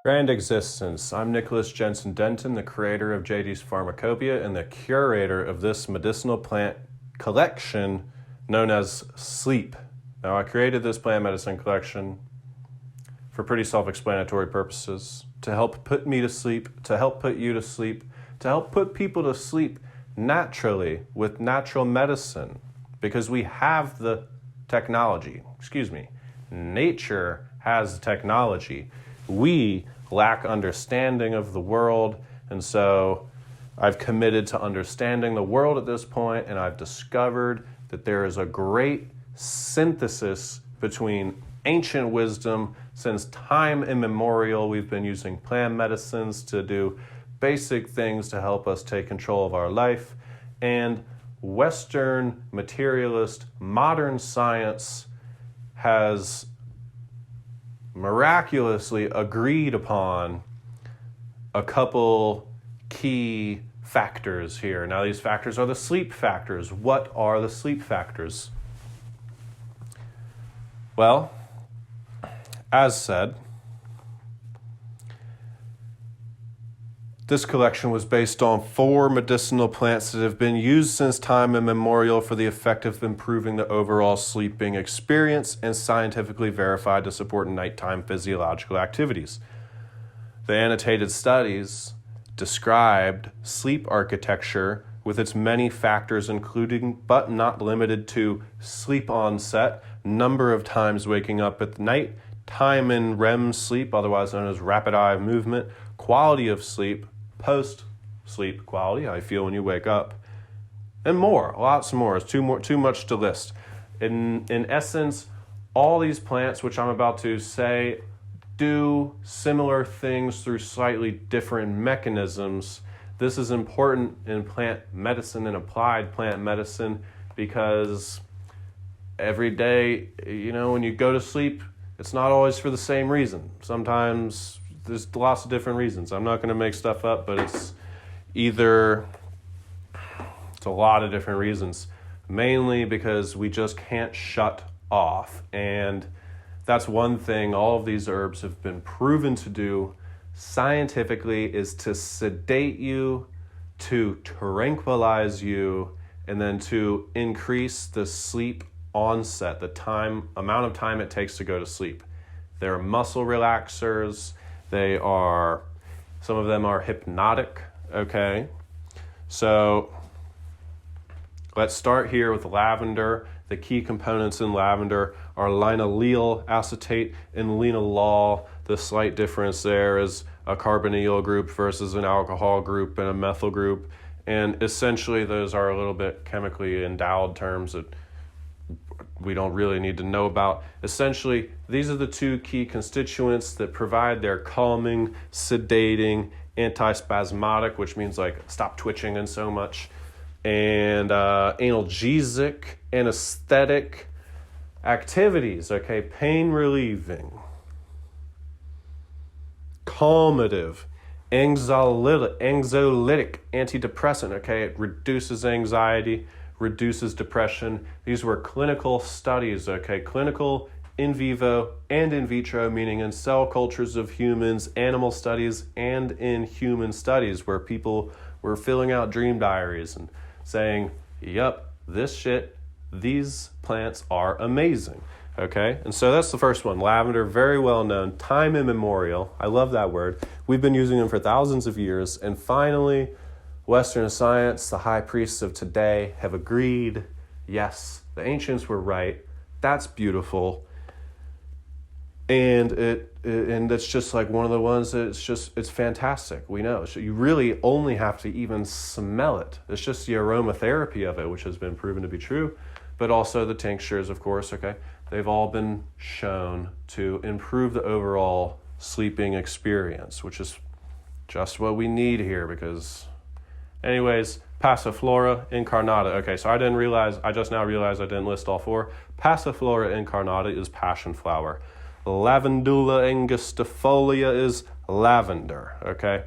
Grand existence. I'm Nicholas Jensen Denton, the creator of JD's Pharmacopeia and the curator of this medicinal plant collection known as sleep. Now, I created this plant medicine collection for pretty self-explanatory purposes, to help put me to sleep, to help put you to sleep, to help put people to sleep naturally with natural medicine, because we have the technology. Nature has the technology. We lack understanding of the world, and so I've committed to understanding the world at this point, and I've discovered that there is a great synthesis between ancient wisdom. Since time immemorial, we've been using plant medicines to do basic things to help us take control of our life, and Western materialist modern science has miraculously agreed upon a couple key factors here. Now, these factors are the sleep factors. What are the sleep factors? Well, as said, this collection was based on 4 medicinal plants that have been used since time immemorial for the effect of improving the overall sleeping experience and scientifically verified to support nighttime physiological activities. The annotated studies described sleep architecture with its many factors, including but not limited to sleep onset, number of times waking up at night, time in REM sleep, otherwise known as rapid eye movement, quality of sleep, post-sleep quality, how you feel when you wake up, and more, lots more. It's too much to list. In essence, all these plants, which I'm about to say, do similar things through slightly different mechanisms. This is important in plant medicine and applied plant medicine because every day, when you go to sleep, it's not always for the same reason. Sometimes there's lots of different reasons. I'm not going to make stuff up, but it's a lot of different reasons, mainly because we just can't shut off. And that's one thing all of these herbs have been proven to do scientifically, is to sedate you, to tranquilize you, and then to increase the sleep onset, the amount of time it takes to go to sleep. They're muscle relaxers. Some of them are hypnotic, okay? So let's start here with lavender. The key components in lavender are linalool acetate and linalool. The slight difference there is a carbonyl group versus an alcohol group and a methyl group. And essentially those are a little bit chemically endowed terms that we don't really need to know about. Essentially, these are the 2 key constituents that provide their calming, sedating, antispasmodic, which means like stop twitching and so much, and analgesic, anesthetic activities, okay, pain relieving, calmative, anxiolytic, antidepressant, okay, it reduces anxiety, reduces depression. These were clinical studies, okay? Clinical, in vivo, and in vitro, meaning in cell cultures of humans, animal studies, and in human studies, where people were filling out dream diaries and saying, yep, these plants are amazing, okay? And so that's the first one. Lavender, very well known, time immemorial. I love that word. We've been using them for thousands of years, and finally, Western science, the high priests of today, have agreed, yes, the ancients were right. That's beautiful. And it's just like one of the ones that it's fantastic. We know. So you really only have to even smell it. It's just the aromatherapy of it, which has been proven to be true. But also the tinctures, of course, okay? They've all been shown to improve the overall sleeping experience, which is just what we need here because... Anyways, Passionflower incarnata. Okay, so I just now realized I didn't list all 4. Passionflower incarnata is passionflower. Lavandula angustifolia is lavender, okay?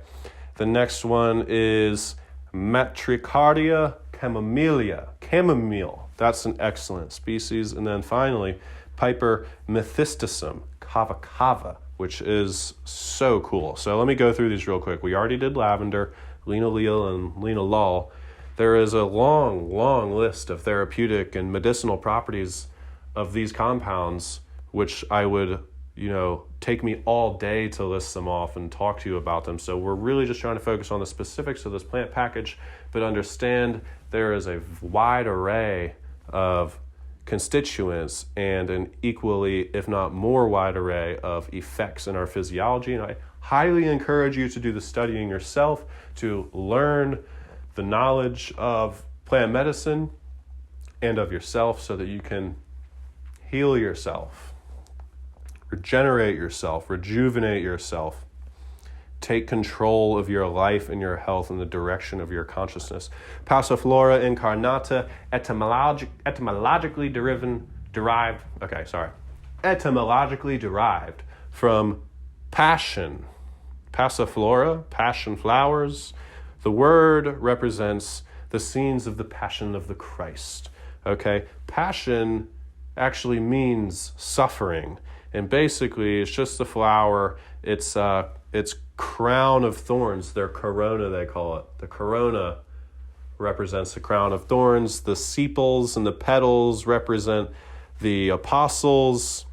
The next one is Metricardia chamomile. Chamomile, that's an excellent species. And then finally, Piper Methystisum, Kava Kava, which is so cool. So let me go through these real quick. We already did lavender, linalool, and linalool. There is a long, long list of therapeutic and medicinal properties of these compounds, which I would, take me all day to list them off and talk to you about them. So we're really just trying to focus on the specifics of this plant package, but understand there is a wide array of constituents and an equally, if not more wide array of effects in our physiology. And I highly encourage you to do the studying yourself, to learn the knowledge of plant medicine and of yourself so that you can heal yourself, regenerate yourself, rejuvenate yourself, take control of your life and your health in the direction of your consciousness. Passionflower incarnata, etymologically derived from passion. Passionflower, passion flowers. The word represents the scenes of the passion of the Christ. Okay, passion actually means suffering, and basically it's just the flower. It's crown of thorns. Their corona, they call it. The corona represents the crown of thorns. The sepals and the petals represent the apostles.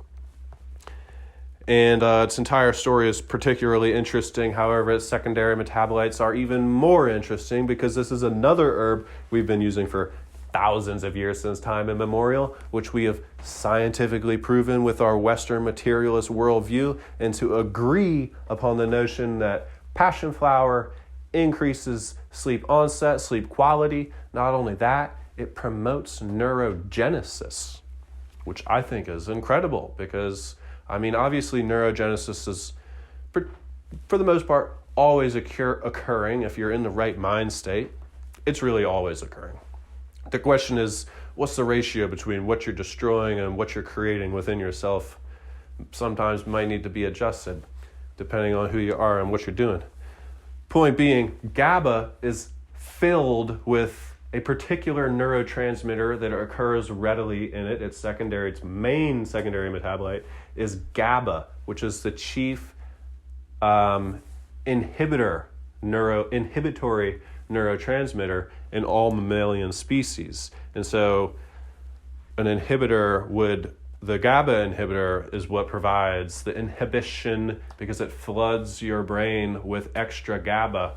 And its entire story is particularly interesting. However, its secondary metabolites are even more interesting because this is another herb we've been using for thousands of years since time immemorial, which we have scientifically proven with our Western materialist worldview, and to agree upon the notion that passionflower increases sleep onset, sleep quality. Not only that, it promotes neurogenesis, which I think is incredible because, obviously neurogenesis is, for the most part, always occurring if you're in the right mind state. It's really always occurring. The question is, what's the ratio between what you're destroying and what you're creating within yourself? Sometimes might need to be adjusted depending on who you are and what you're doing. Point being, GABA is filled with a particular neurotransmitter that occurs readily in it. Its main secondary metabolite is GABA, which is the chief inhibitory neurotransmitter in all mammalian species. And so the GABA inhibitor is what provides the inhibition because it floods your brain with extra GABA.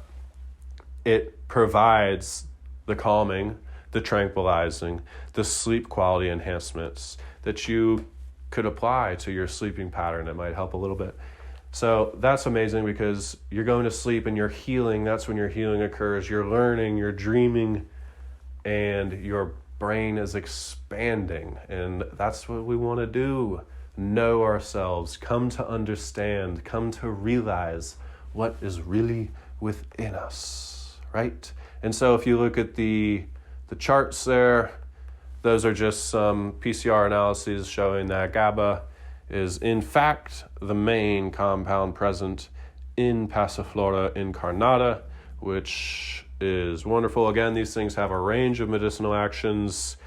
It provides the calming, the tranquilizing, the sleep quality enhancements that you could apply to your sleeping pattern. It might help a little bit. So that's amazing because you're going to sleep and you're healing. That's when your healing occurs. You're learning, you're dreaming, and your brain is expanding. And that's what we want to do. Know ourselves, come to understand, come to realize what is really within us, right? And so if you look at the charts there, those are just some PCR analyses showing that GABA is in fact the main compound present in Passionflower incarnata, which is wonderful. Again, these things have a range of medicinal actions.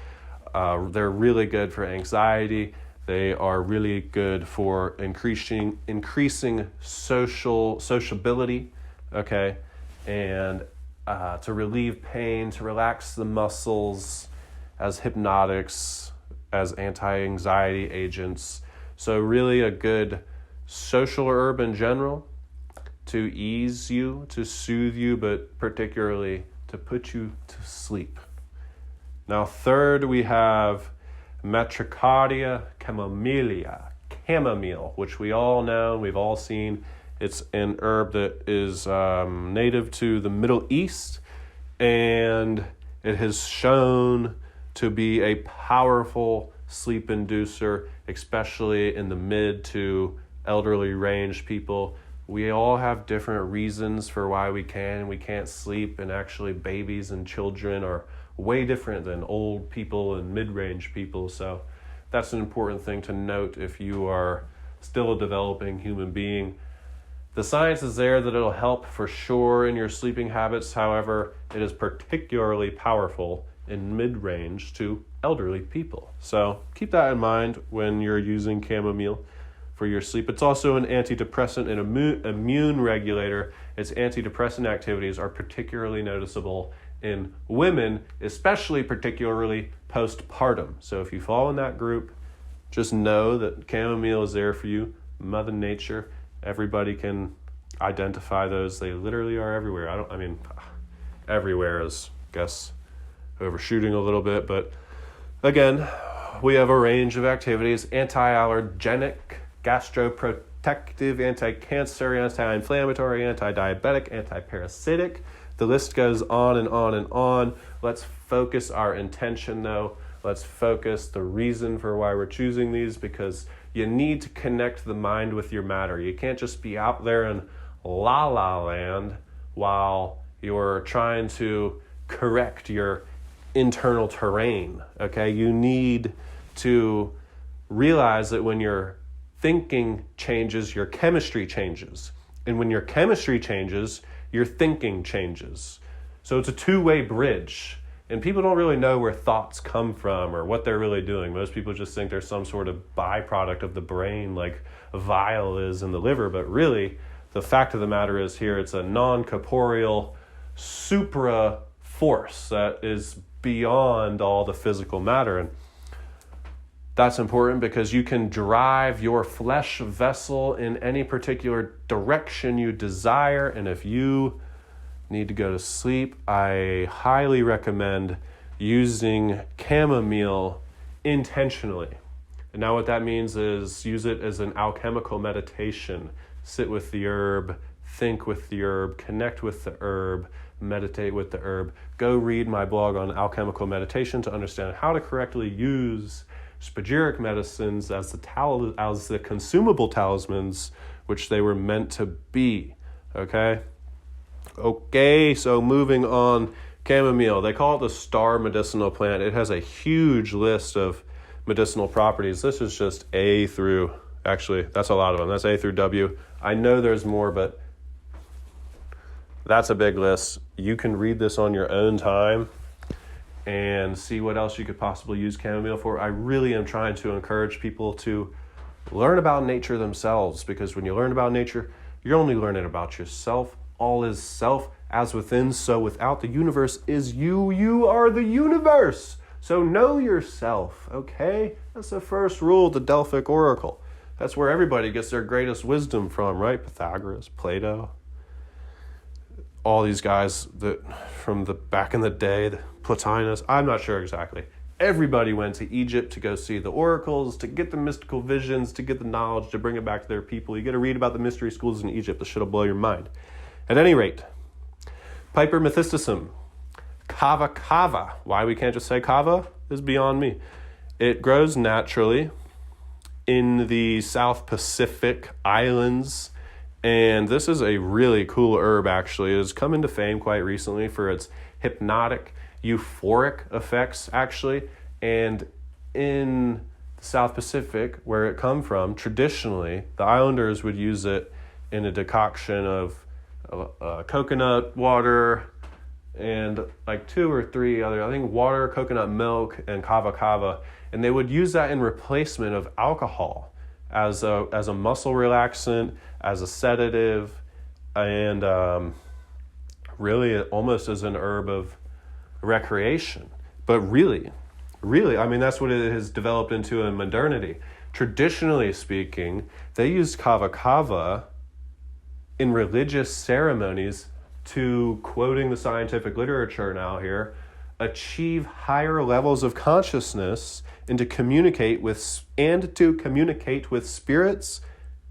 They're really good for anxiety. They are really good for increasing sociability, okay, and to relieve pain, to relax the muscles, as hypnotics, as anti-anxiety agents. So really a good social herb in general to ease you, to soothe you, but particularly to put you to sleep. Now third, we have Metricardia chamomile, which we all know, we've all seen. It's an herb that is native to the Middle East, and it has shown to be a powerful sleep inducer, especially in the mid to elderly range people. We all have different reasons for why we can and we can't sleep, and actually babies and children are way different than old people and mid-range people. So that's an important thing to note if you are still a developing human being. The science is there that it'll help for sure in your sleeping habits. However, it is particularly powerful in mid-range to elderly people. So keep that in mind when you're using chamomile for your sleep. It's also an antidepressant and immune regulator. Its antidepressant activities are particularly noticeable in women, especially particularly postpartum. So if you fall in that group, just know that chamomile is there for you. Mother Nature, everybody can identify those. They literally are everywhere. Everywhere is, I guess, overshooting a little bit, but again, we have a range of activities: anti-allergenic, gastroprotective, anti-cancer, anti-inflammatory, anti-diabetic, anti-parasitic. The list goes on and on and on. Let's focus our intention though. Let's focus the reason for why we're choosing these, because you need to connect the mind with your matter. You can't just be out there in la la land while you're trying to correct your internal terrain, okay? You need to realize that when your thinking changes, your chemistry changes. And when your chemistry changes, your thinking changes. So it's a two-way bridge. And people don't really know where thoughts come from or what they're really doing. Most people just think they're some sort of byproduct of the brain, like bile is in the liver. But really, the fact of the matter is here, it's a non-corporeal supra force that is beyond all the physical matter. And that's important because you can drive your flesh vessel in any particular direction you desire. And if you need to go to sleep, I highly recommend using chamomile intentionally. And now what that means is use it as an alchemical meditation. Sit with the herb, think with the herb, connect with the herb, meditate with the herb. Go read my blog on alchemical meditation to understand how to correctly use spagyric medicines as the consumable talismans which they were meant to be. Okay, so moving on, chamomile. They call it the star medicinal plant. It has a huge list of medicinal properties. This is just A through, actually, that's a lot of them. That's A through W. I know there's more, but that's a big list. You can read this on your own time and see what else you could possibly use chamomile for. I really am trying to encourage people to learn about nature themselves, because when you learn about nature, you're only learning about yourself. All is self, as within, so without. The universe is you. You are the universe. So know yourself, okay? That's the first rule of the Delphic Oracle. That's where everybody gets their greatest wisdom from, right? Pythagoras, Plato, all these guys that from the back in the day, the Plotinus, I'm not sure exactly. Everybody went to Egypt to go see the oracles, to get the mystical visions, to get the knowledge, to bring it back to their people. You got to read about the mystery schools in Egypt. This should blow your mind. At any rate, Piper Methystisum, Kava Kava. Why we can't just say Kava is beyond me. It grows naturally in the South Pacific Islands, and this is a really cool herb, actually. It has come into fame quite recently for its hypnotic, euphoric effects, actually. And in the South Pacific, where it come from, traditionally, the islanders would use it in a decoction of coconut water and like 2 or 3 other, I think water, coconut milk, and Kava Kava. And they would use that in replacement of alcohol as a muscle relaxant, as a sedative, and really almost as an herb of recreation. But really, I mean, that's what it has developed into in modernity. Traditionally speaking, they used Kava Kava in religious ceremonies to, quoting the scientific literature now here, achieve higher levels of consciousness and to communicate with spirits,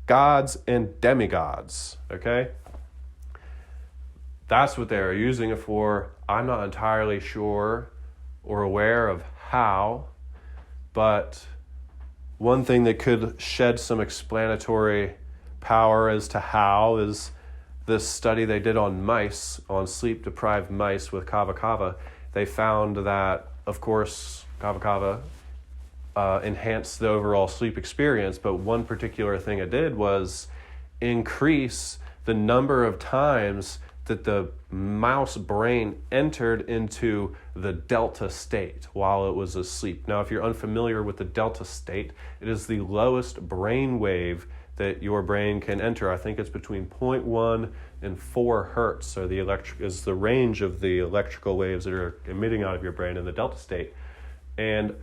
gods, and demigods, okay? That's what they're using it for. I'm not entirely sure or aware of how, but one thing that could shed some explanatory power as to how is this study they did on mice, on sleep-deprived mice with Kava Kava. They found that, of course, Kava Kava enhanced the overall sleep experience, but one particular thing it did was increase the number of times that the mouse brain entered into the delta state while it was asleep. Now, if you're unfamiliar with the delta state, it is the lowest brain wave that your brain can enter. I think it's between 0.1 and 4 hertz, so is the range of the electrical waves that are emitting out of your brain in the delta state. And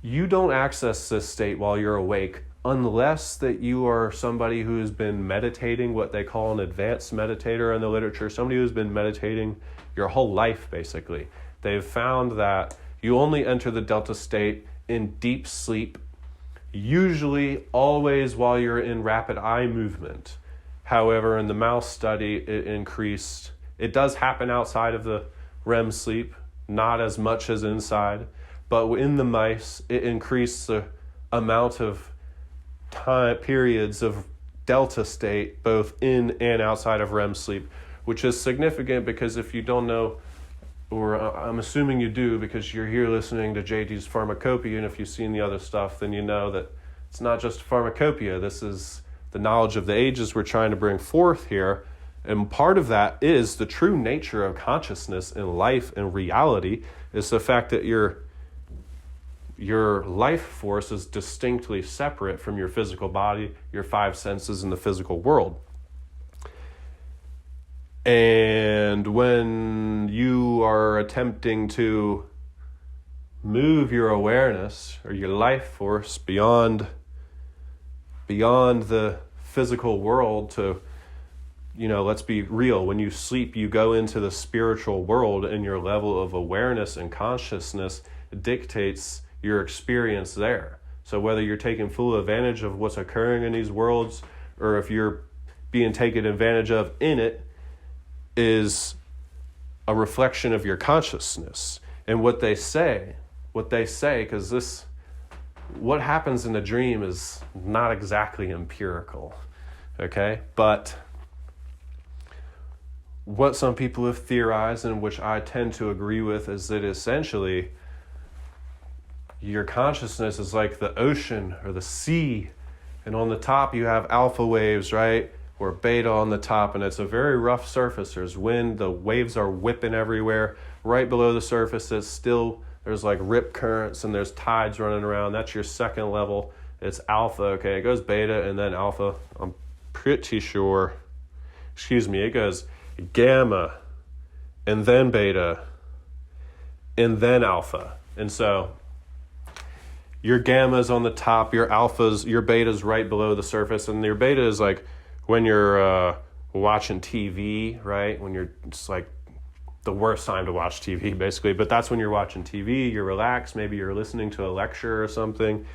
you don't access this state while you're awake unless that you are somebody who has been meditating, what they call an advanced meditator in the literature, somebody who's been meditating your whole life, basically. They've found that you only enter the delta state in deep sleep, usually always while you're in rapid eye movement. However, in the mouse study, it increased. It does happen outside of the REM sleep, not as much as inside, but in the mice, it increased the amount of time periods of delta state, both in and outside of REM sleep, which is significant because if you don't know, or I'm assuming you do because you're here listening to JD's Pharmacopeia, and if you've seen the other stuff, then you know that it's not just Pharmacopeia. This is the knowledge of the ages we're trying to bring forth here. And part of that is the true nature of consciousness and life and reality is the fact that your life force is distinctly separate from your physical body, your 5 senses in the physical world. And when you are attempting to move your awareness or your life force beyond the physical world to, let's be real, when you sleep, you go into the spiritual world and your level of awareness and consciousness dictates your experience there. So whether you're taking full advantage of what's occurring in these worlds or if you're being taken advantage of in it is a reflection of your consciousness. And what they say, because what happens in a dream is not exactly empirical, okay? But what some people have theorized, and which I tend to agree with, is that essentially your consciousness is like the ocean or the sea, and on the top you have alpha waves, right? Or beta on the top, and it's a very rough surface. There's wind, the waves are whipping everywhere. Right below the surface, there's like rip currents and there's tides running around. That's your second level. It's alpha, okay? It goes beta and then alpha. I'm pretty sure, it goes gamma and then beta and then alpha. And so your gamma's on the top, your beta's right below the surface, and your beta is like when you're watching TV, right? When you're just like the worst time to watch TV, basically. But that's when you're watching TV, you're relaxed, maybe you're listening to a lecture or something.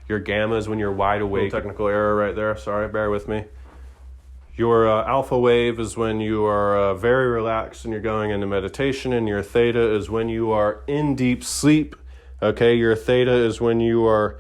Your gamma is when you're wide awake. Technical error right there, sorry, bear with me. Your alpha wave is when you are very relaxed and you're going into meditation, and your theta is when you are in deep sleep. Okay, your theta is when you are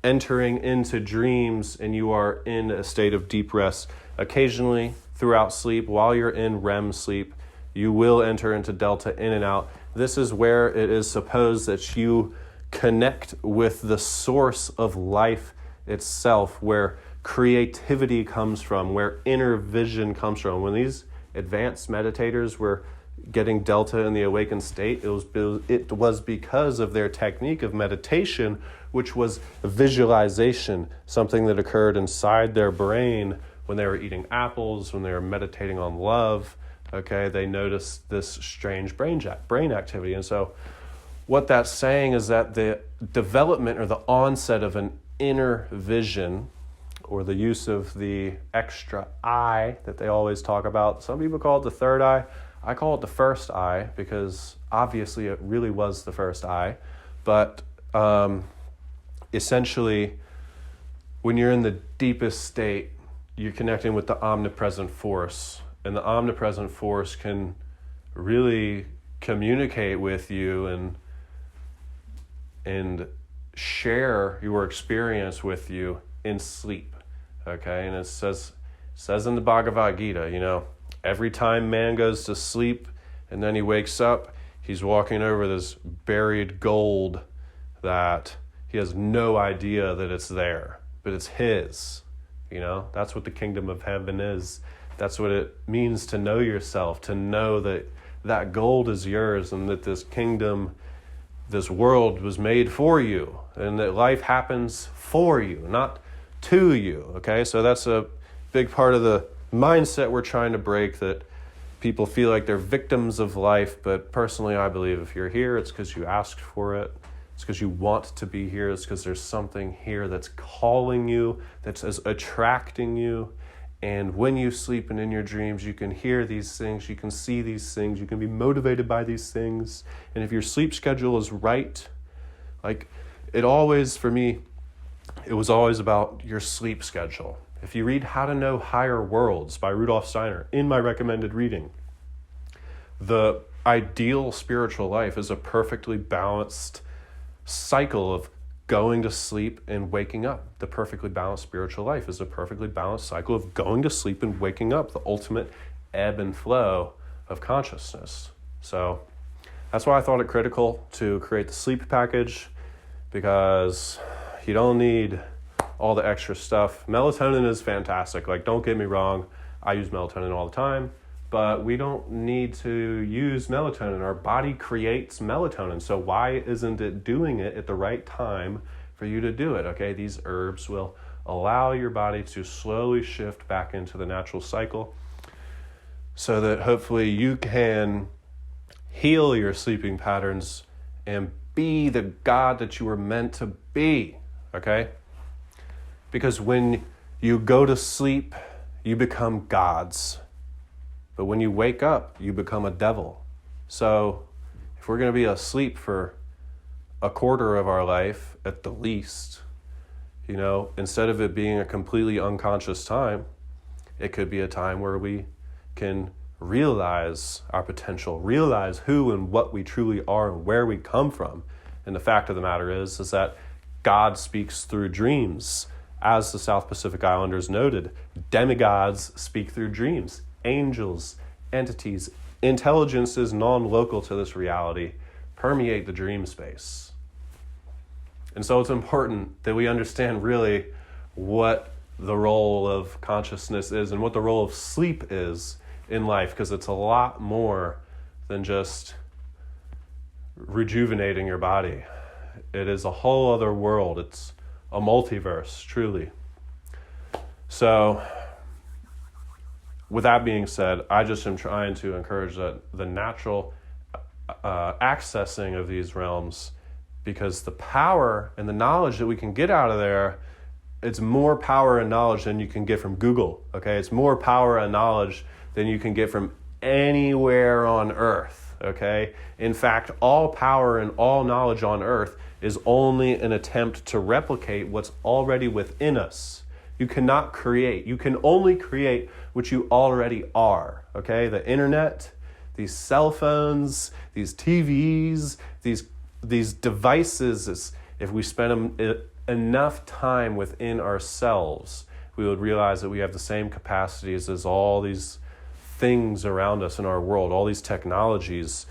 entering into dreams and you are in a state of deep rest. Occasionally, throughout sleep, while you're in REM sleep, you will enter into delta in and out. This is where it is supposed that you connect with the source of life itself, where creativity comes from, where inner vision comes from. When these advanced meditators were getting delta in the awakened state, it was because of their technique of meditation, which was visualization, something that occurred inside their brain when they were eating apples, when they were meditating on love. Okay, they noticed this strange brain activity. And so what that's saying is that the development or the onset of an inner vision, or the use of the extra eye that they always talk about. Some people call it the third eye. I call it the first eye because obviously it really was the first eye. But essentially, when you're in the deepest state, you're connecting with the omnipresent force. And the omnipresent force can really communicate with you and share your experience with you in sleep. Okay, and it says in the Bhagavad Gita, every time man goes to sleep and then he wakes up, he's walking over this buried gold that he has no idea that it's there, but it's his. That's what the kingdom of heaven is. That's what it means to know yourself, to know that gold is yours and that this kingdom, this world was made for you, and that life happens for you, not to you, okay? So that's a big part of the mindset we're trying to break, that people feel like they're victims of life. But personally, I believe if you're here, it's because you asked for it. It's because you want to be here. It's because there's something here that's calling you, that's attracting you. And when you sleep and in your dreams, you can hear these things, you can see these things, you can be motivated by these things. And if your sleep schedule is right, like it always, for me, it was always about your sleep schedule. If you read How to Know Higher Worlds by Rudolf Steiner, in my recommended reading, the ideal spiritual life is a perfectly balanced cycle of going to sleep and waking up. The perfectly balanced spiritual life is a perfectly balanced cycle of going to sleep and waking up, the ultimate ebb and flow of consciousness. So that's why I thought it critical to create the sleep package, because you don't need all the extra stuff. Melatonin is fantastic. Like, don't get me wrong, I use melatonin all the time, but we don't need to use melatonin. Our body creates melatonin, so why isn't it doing it at the right time for you to do it? Okay, these herbs will allow your body to slowly shift back into the natural cycle so that hopefully you can heal your sleeping patterns and be the God that you were meant to be, okay? Because when you go to sleep, you become gods. But when you wake up, you become a devil. So if we're going to be asleep for a quarter of our life at the least, you know, instead of it being a completely unconscious time, it could be a time where we can realize our potential, realize who and what we truly are and where we come from. And the fact of the matter is that God speaks through dreams. As the South Pacific Islanders noted, demigods speak through dreams. Angels, entities, intelligences non-local to this reality permeate the dream space. And so it's important that we understand really what the role of consciousness is and what the role of sleep is in life, because it's a lot more than just rejuvenating your body. It is a whole other world. It's a multiverse, truly. So, with that being said, I just am trying to encourage the natural accessing of these realms, because the power and the knowledge that we can get out of there, it's more power and knowledge than you can get from Google, okay? It's more power and knowledge than you can get from anywhere on earth, okay? In fact, all power and all knowledge on earth is only an attempt to replicate what's already within us. You cannot create. You can only create what you already are, okay? The internet, these cell phones, these TVs, these devices, if we spend enough time within ourselves, we would realize that we have the same capacities as all these things around us in our world. All these technologies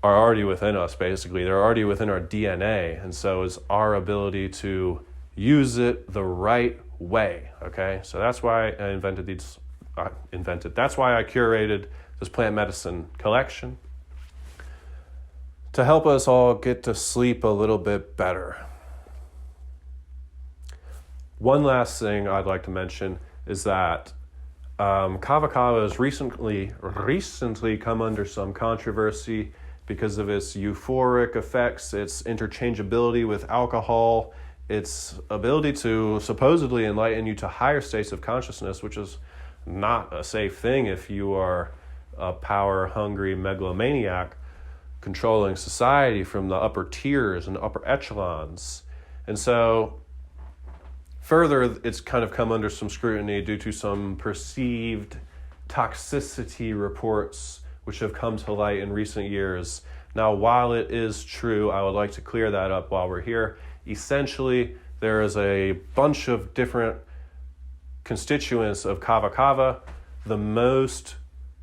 are already within us, basically. They're already within our DNA, and so is our ability to use it the right way, okay? So that's why I that's why I curated this plant medicine collection, to help us all get to sleep a little bit better. One last thing I'd like to mention is that Kava Kava has recently come under some controversy because of its euphoric effects, its interchangeability with alcohol, its ability to supposedly enlighten you to higher states of consciousness, which is not a safe thing if you are a power-hungry megalomaniac controlling society from the upper tiers and upper echelons. And so further, it's kind of come under some scrutiny due to some perceived toxicity reports which have come to light in recent years. Now, while it is true, I would like to clear that up while we're here. Essentially, there is a bunch of different constituents of Kava Kava. The most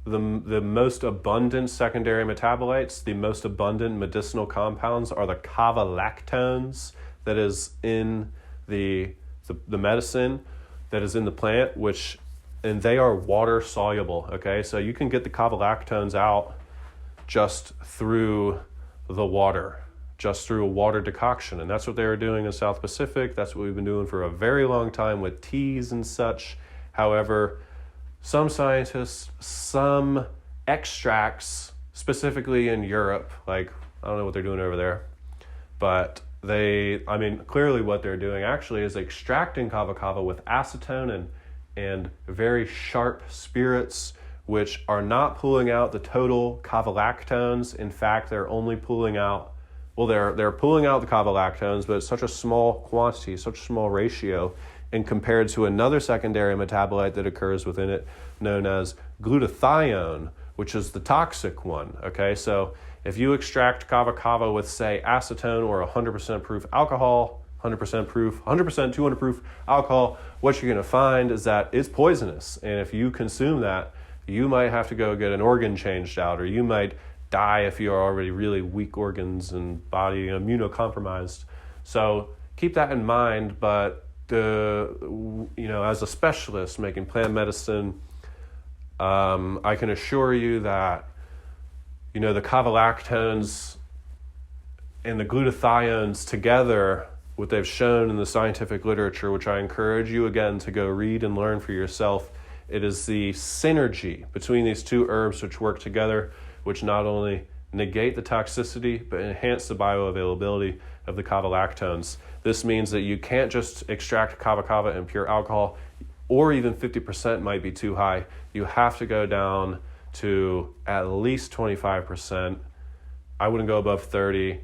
abundant secondary metabolites, the most abundant medicinal compounds are the kava lactones that is in the medicine that is in the plant, which and they are water soluble, okay? So you can get the kavalactones out just through the water, just through a water decoction. And that's what they were doing in South Pacific. That's what we've been doing for a very long time with teas and such. However, some scientists, some extracts, specifically in Europe, like, I don't know what they're doing over there, but clearly what they're doing actually is extracting Kava Kava with acetone and very sharp spirits, which are not pulling out the total kavalactones. In fact, they're only pulling out, they're pulling out the kavalactones, but it's such a small quantity, such a small ratio, and compared to another secondary metabolite that occurs within it known as glutathione, which is the toxic one, okay? So if you extract Kava Kava with, say, acetone or 100% proof alcohol, 100% proof, 100% 200 proof alcohol, what you're going to find is that it's poisonous. And if you consume that, you might have to go get an organ changed out, or you might die if you are already really weak organs and body immunocompromised. So keep that in mind. But as a specialist making plant medicine, I can assure you that the kavalactones and the glutathiones together, what they've shown in the scientific literature, which I encourage you again to go read and learn for yourself, it is the synergy between these two herbs which work together, which not only negate the toxicity, but enhance the bioavailability of the kavalactones. This means that you can't just extract Kava Kava and pure alcohol, or even 50% might be too high. You have to go down to at least 25%. I wouldn't go above 30.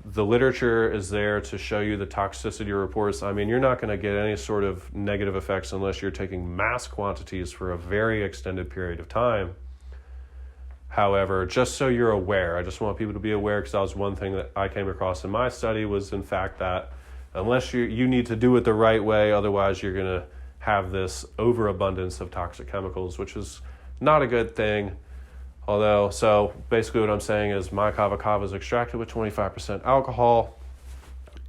The literature is there to show you the toxicity reports. You're not going to get any sort of negative effects unless you're taking mass quantities for a very extended period of time. However, just so you're aware, I just want people to be aware, because that was one thing that I came across in my study, was in fact that unless you need to do it the right way, otherwise you're going to have this overabundance of toxic chemicals, which is not a good thing. So basically what I'm saying is my Kava Kava is extracted with 25% alcohol,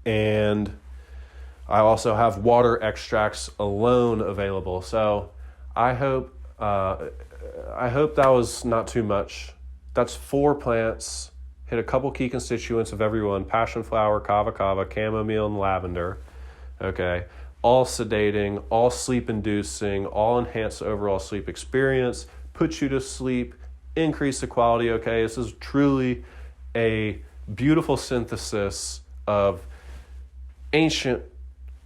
and I also have water extracts alone available. So I hope that was not too much. That's 4 plants, hit a couple key constituents of every one: Passionflower, Kava Kava, Chamomile, and Lavender. Okay, all sedating, all sleep inducing, all enhance the overall sleep experience, put you to sleep, increase the quality. Okay, this is truly a beautiful synthesis of ancient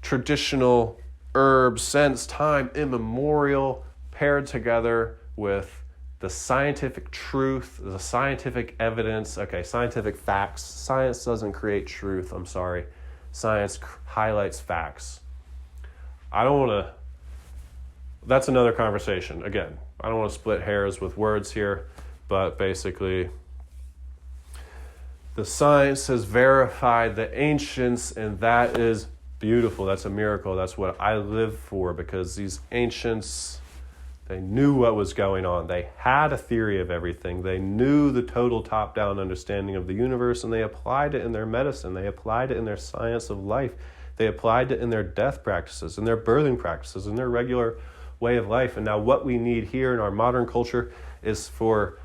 traditional herbs since time immemorial, paired together with the scientific truth, the scientific evidence. Okay, scientific facts. Science doesn't create truth, I'm sorry. Science highlights facts. That's another conversation. Again, I don't want to split hairs with words here, but basically the science has verified the ancients, and that is beautiful. That's a miracle. That's what I live for, because these ancients, they knew what was going on. They had a theory of everything. They knew the total top-down understanding of the universe, and they applied it in their medicine. They applied it in their science of life. They applied it in their death practices, in their birthing practices, in their regular way of life. And now what we need here in our modern culture is for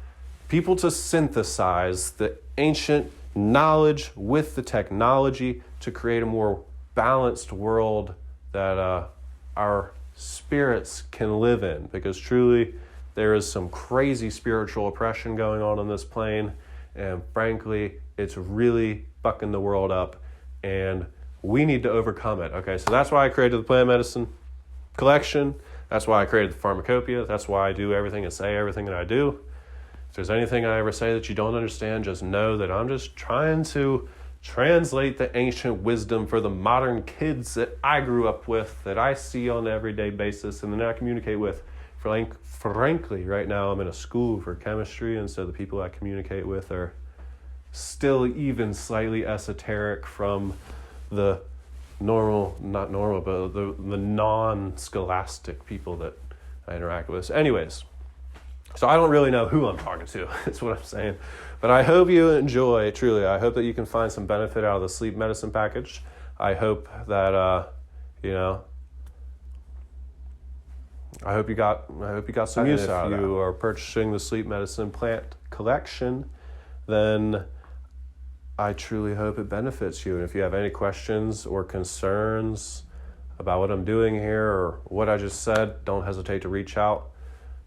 people to synthesize the ancient knowledge with the technology to create a more balanced world that our spirits can live in, because truly there is some crazy spiritual oppression going on this plane, and frankly it's really fucking the world up, and we need to overcome it. Okay, so that's why I created the plant medicine collection. That's why I created the Pharmacopeia. That's why I do everything and say everything that I do. If there's anything I ever say that you don't understand, just know that I'm just trying to translate the ancient wisdom for the modern kids that I grew up with, that I see on an everyday basis, and then I communicate with. Frankly, right now I'm in a school for chemistry, and so the people I communicate with are still even slightly esoteric from the the non-scholastic people that I interact with. So anyways, so I don't really know who I'm talking to. That's what I'm saying. But I hope you enjoy, truly. I hope that you can find some benefit out of the sleep medicine package. I hope that, I hope you got some use out of that. If you are purchasing the sleep medicine plant collection, then I truly hope it benefits you. And if you have any questions or concerns about what I'm doing here or what I just said, don't hesitate to reach out.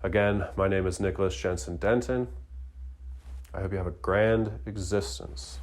Again, my name is Nicholas Jensen Denton. I hope you have a grand existence.